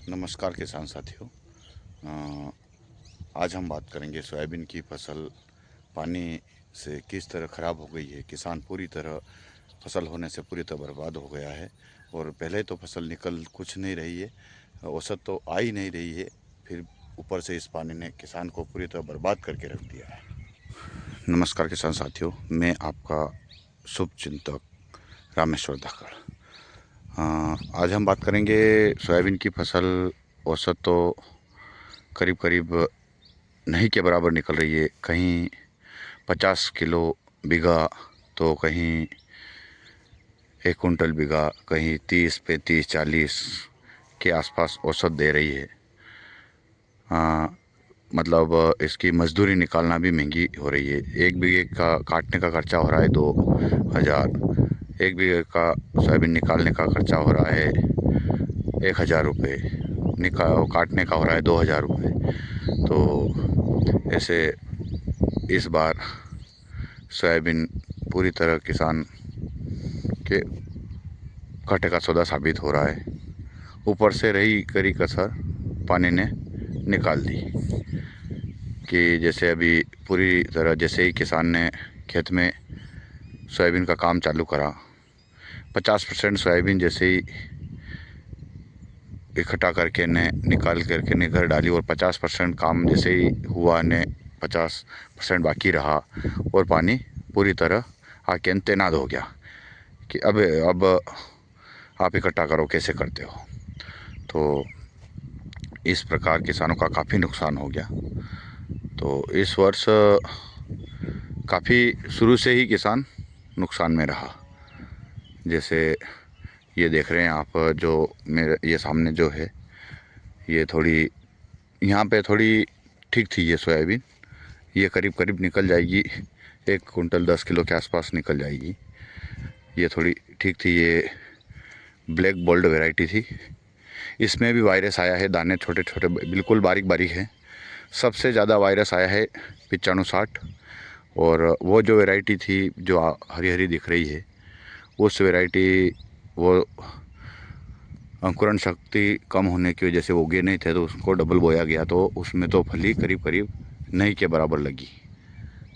नमस्कार किसान साथियों। आज हम बात करेंगे सोयाबीन की फसल पानी से किस तरह ख़राब हो गई है। किसान पूरी तरह फसल होने से पूरी तरह बर्बाद हो गया है और पहले तो फसल निकल कुछ नहीं रही है, औसत तो आ ही नहीं रही है, फिर ऊपर से इस पानी ने किसान को पूरी तरह बर्बाद करके रख दिया है। नमस्कार किसान साथियों, मैं आपका शुभ चिंतक रामेश्वर धाकड़। आज हम बात करेंगे सोयाबीन की फसल। औसत तो करीब करीब नहीं के बराबर निकल रही है, कहीं 50 किलो बीघा तो कहीं 1 कुंटल बीघा, कहीं 30, 35, 40 के आसपास औसत दे रही है। मतलब इसकी मजदूरी निकालना भी महंगी हो रही है। 1 बीघे का काटने का खर्चा हो रहा है 2,000, 1 बीघे का सोयाबीन निकालने का खर्चा हो रहा है 1,000 रुपये, काटने का हो रहा है 2,000 रुपये। तो ऐसे इस बार सोयाबीन पूरी तरह किसान के घाटे का सौदा साबित हो रहा है। ऊपर से रही करी कसर पानी ने निकाल दी कि जैसे अभी पूरी तरह जैसे ही किसान ने खेत में सोयाबीन का काम चालू करा, 50% सोयाबीन जैसे ही इकट्ठा करके ने निकाल करके ने घर डाली और 50% काम जैसे ही हुआ ने 50% बाकी रहा और पानी पूरी तरह आके तैनात हो गया कि अब आप इकट्ठा करो, कैसे करते हो। तो इस प्रकार किसानों का काफ़ी नुकसान हो गया। तो इस वर्ष काफ़ी शुरू से ही किसान नुकसान में रहा। जैसे ये देख रहे हैं आप, जो मेरे ये सामने जो है, ये थोड़ी यहाँ पे थोड़ी ठीक थी ये सोयाबीन, ये करीब करीब निकल जाएगी, 1 कुंटल 10 किलो के आसपास निकल जाएगी। ये थोड़ी ठीक थी, ये ब्लैक बोल्ड वैरायटी थी। इसमें भी वायरस आया है, दाने छोटे छोटे बिल्कुल बारीक बारीक हैं। सबसे ज़्यादा वायरस आया है 9560, और वो जो वैरायटी थी जो हरी हरी दिख रही है, उस वैरायटी वो अंकुरण शक्ति कम होने की वजह से वो उगे नहीं थे, तो उसको डबल बोया गया, तो उसमें तो फली करीब करीब नहीं के बराबर लगी।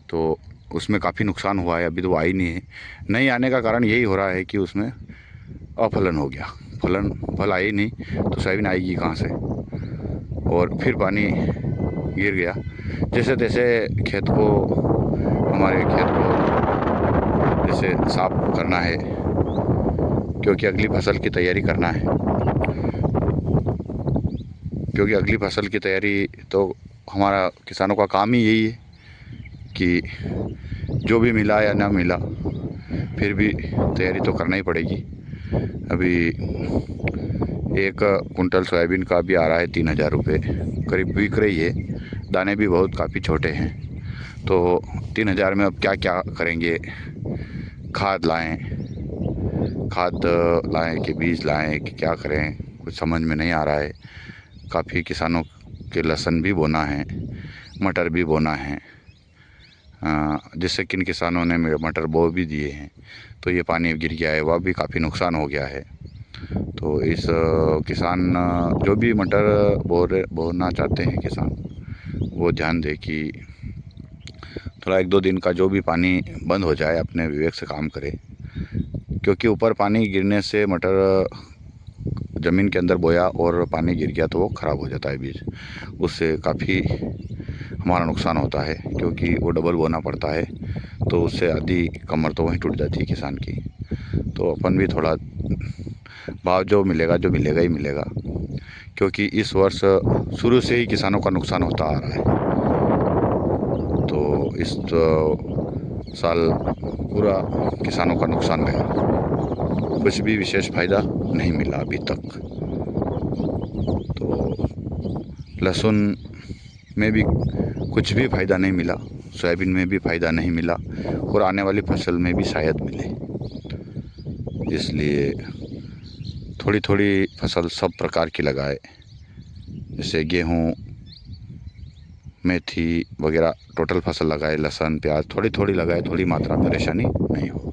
तो उसमें काफ़ी नुकसान हुआ है। अभी तो आई नहीं है। नहीं आने का कारण यही हो रहा है कि उसमें अफलन हो गया, फल आई नहीं तो सोयाबीन आएगी कहाँ से। और फिर पानी गिर गया। जैसे तैसे खेत को, हमारे खेत को जैसे साफ करना है, क्योंकि अगली फसल की तैयारी करना है। क्योंकि अगली फसल की तैयारी तो हमारा किसानों का काम ही यही है कि जो भी मिला या ना मिला, फिर भी तैयारी तो करना ही पड़ेगी। अभी 1 कुंटल सोयाबीन का भी आ रहा है 3,000 रुपये करीब बिक रही है। दाने भी बहुत काफ़ी छोटे हैं। तो 3,000 में अब क्या क्या करेंगे। खाद लाएं कि बीज लाएं कि क्या करें, कुछ समझ में नहीं आ रहा है। काफ़ी किसानों के लहसुन भी बोना है, मटर भी बोना है, जिससे किन किसानों ने मटर बो भी दिए हैं, तो ये पानी गिर गया है, वह भी काफ़ी नुकसान हो गया है। तो इस किसान जो भी मटर बोना चाहते हैं किसान, वो ध्यान दें कि थोड़ा 1-2 दिन का जो भी पानी बंद हो जाए, अपने विवेक से काम करें। क्योंकि ऊपर पानी गिरने से मटर ज़मीन के अंदर बोया और पानी गिर गया तो वो ख़राब हो जाता है बीज, उससे काफ़ी हमारा नुकसान होता है, क्योंकि वो डबल बोना पड़ता है। तो उससे आधी कमर तो वहीं टूट जाती है किसान की। तो अपन भी थोड़ा भाव जो मिलेगा ही मिलेगा, क्योंकि इस वर्ष शुरू से ही किसानों का नुकसान होता आ रहा है। तो इस साल पूरा किसानों का नुकसान गया, कुछ भी विशेष फ़ायदा नहीं मिला अभी तक। तो लहसुन में भी कुछ भी फ़ायदा नहीं मिला, सोयाबीन में भी फ़ायदा नहीं मिला, और आने वाली फसल में भी शायद मिले। इसलिए थोड़ी थोड़ी फसल सब प्रकार की लगाए, जैसे गेहूँ, मेथी वगैरह टोटल फसल लगाए, लहसुन प्याज थोड़ी थोड़ी लगाए, थोड़ी मात्रा में, परेशानी नहीं हो।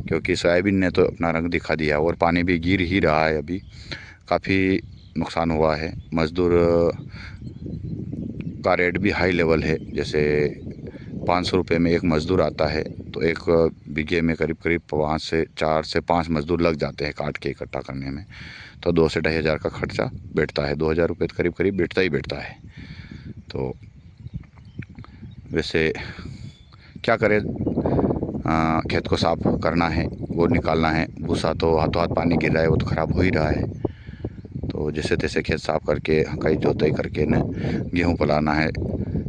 क्योंकि सोयाबीन ने तो अपना रंग दिखा दिया और पानी भी गिर ही रहा है अभी। काफ़ी नुकसान हुआ है। मज़दूर का रेट भी हाई लेवल है, जैसे 500 रुपये में एक मज़दूर आता है, तो एक बीघे में करीब करीब 4 से 5 मज़दूर लग जाते हैं काट के इकट्ठा करने में, तो 2 से 2,500 का खर्चा बैठता है। 2,000 रुपये करीब करीब बैठता ही बैठता है। तो वैसे क्या करें, खेत को साफ करना है, वो निकालना है। भूसा तो हाथों हाथ पानी गिर रहा है, वो तो ख़राब हो ही रहा है। तो जैसे तैसे खेत साफ करके हकाई जोताई करके न गेहूँ पलाना है।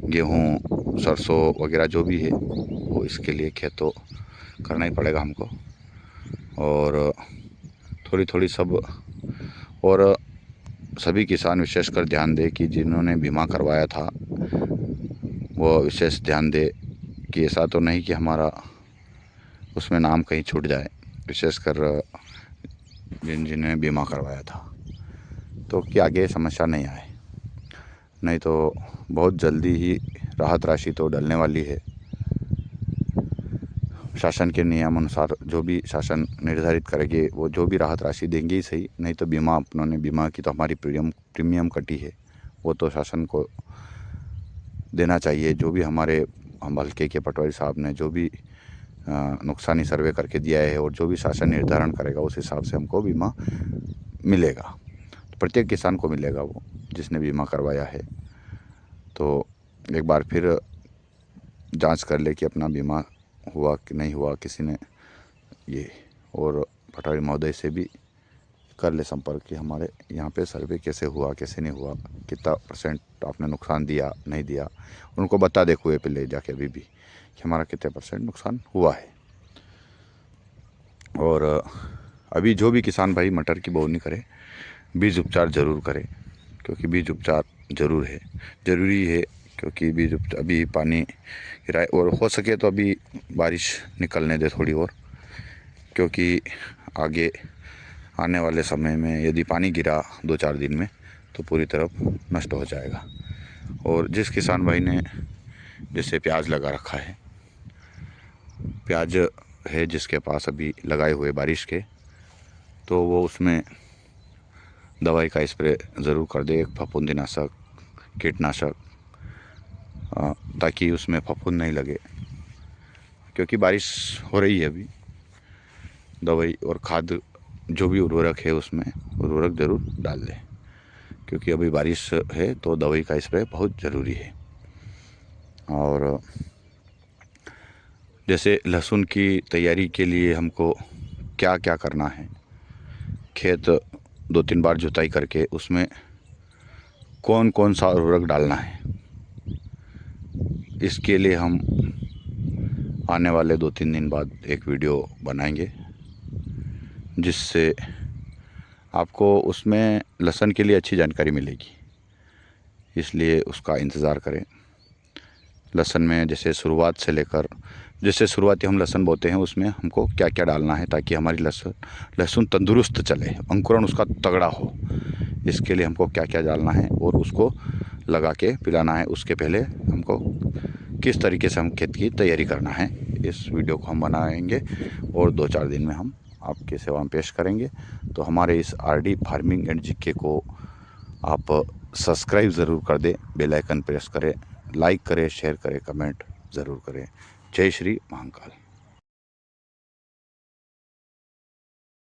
गेहूँ, सरसों वगैरह जो भी है वो इसके लिए खेत तो करना ही पड़ेगा हमको। और थोड़ी थोड़ी सब, और सभी किसान विशेषकर ध्यान दें कि जिन्होंने बीमा करवाया था वो विशेष ध्यान दे कि ऐसा तो नहीं कि हमारा उसमें नाम कहीं छूट जाए, विशेषकर जिन्होंने बीमा करवाया था, तो कि आगे समस्या नहीं आए। नहीं तो बहुत जल्दी ही राहत राशि तो डलने वाली है। शासन के नियम अनुसार जो भी शासन निर्धारित करेंगे वो जो भी राहत राशि देंगे ही सही, नहीं तो बीमा अपनों ने बीमा की तो हमारी प्रीमियम कटी है, वो तो शासन को देना चाहिए। जो भी हम हल्के के पटवारी साहब ने जो भी नुकसानी सर्वे करके दिया है और जो भी शासन निर्धारण करेगा उस हिसाब से हमको बीमा मिलेगा। तो प्रत्येक किसान को मिलेगा वो जिसने बीमा करवाया है। तो एक बार फिर जांच कर ले कि अपना बीमा हुआ कि नहीं हुआ किसी ने ये, और पटवारी महोदय से भी कर ले संपर्क कि हमारे यहाँ पे सर्वे कैसे हुआ, कैसे नहीं हुआ, कितना % आपने नुकसान दिया नहीं दिया, उनको बता दे कुएं पे ले जाके अभी भी कि हमारा कितने % नुकसान हुआ है। और अभी जो भी किसान भाई मटर की बोवनी करे, बीज उपचार ज़रूर करें, क्योंकि बीज उपचार ज़रूरी है, क्योंकि बीज अभी पानी गिराए और हो सके तो अभी बारिश निकलने दे थोड़ी और, क्योंकि आगे आने वाले समय में यदि पानी गिरा 2-4 दिन में तो पूरी तरफ नष्ट हो जाएगा। और जिस किसान भाई ने जैसे प्याज लगा रखा है, प्याज है जिसके पास अभी लगाए हुए बारिश के, तो वो उसमें दवाई का स्प्रे ज़रूर कर दे, एक फफूंदीनाशक, कीटनाशक, ताकि उसमें फफूंद नहीं लगे, क्योंकि बारिश हो रही है अभी। दवाई और खाद जो भी उर्वरक है उसमें उर्वरक ज़रूर डाल दें, क्योंकि अभी बारिश है तो दवाई का स्प्रे बहुत ज़रूरी है। और जैसे लहसुन की तैयारी के लिए हमको क्या क्या करना है, खेत 2-3 बार जुताई करके उसमें कौन कौन सा उर्वरक डालना है, इसके लिए हम आने वाले 2-3 दिन बाद एक वीडियो बनाएंगे, जिससे आपको उसमें लहसुन के लिए अच्छी जानकारी मिलेगी। इसलिए उसका इंतज़ार करें। लहसुन में जैसे शुरुआत से लेकर, जैसे शुरुआती हम लहसुन बोते हैं उसमें हमको क्या क्या डालना है ताकि हमारी लहसुन तंदुरुस्त चले, अंकुरण उसका तगड़ा हो, इसके लिए हमको क्या क्या डालना है और उसको लगा के पिलाना है। उसके पहले हमको किस तरीके से हम खेत की तैयारी करना है, इस वीडियो को हम बनाएंगे और 2-4 दिन में हम आपकी सेवा में पेश करेंगे। तो हमारे इस RD फार्मिंग एंड GK को आप सब्सक्राइब ज़रूर कर दें, बेल आइकन प्रेस करें, लाइक करें, शेयर करें, कमेंट ज़रूर करें। जय श्री महाकाल।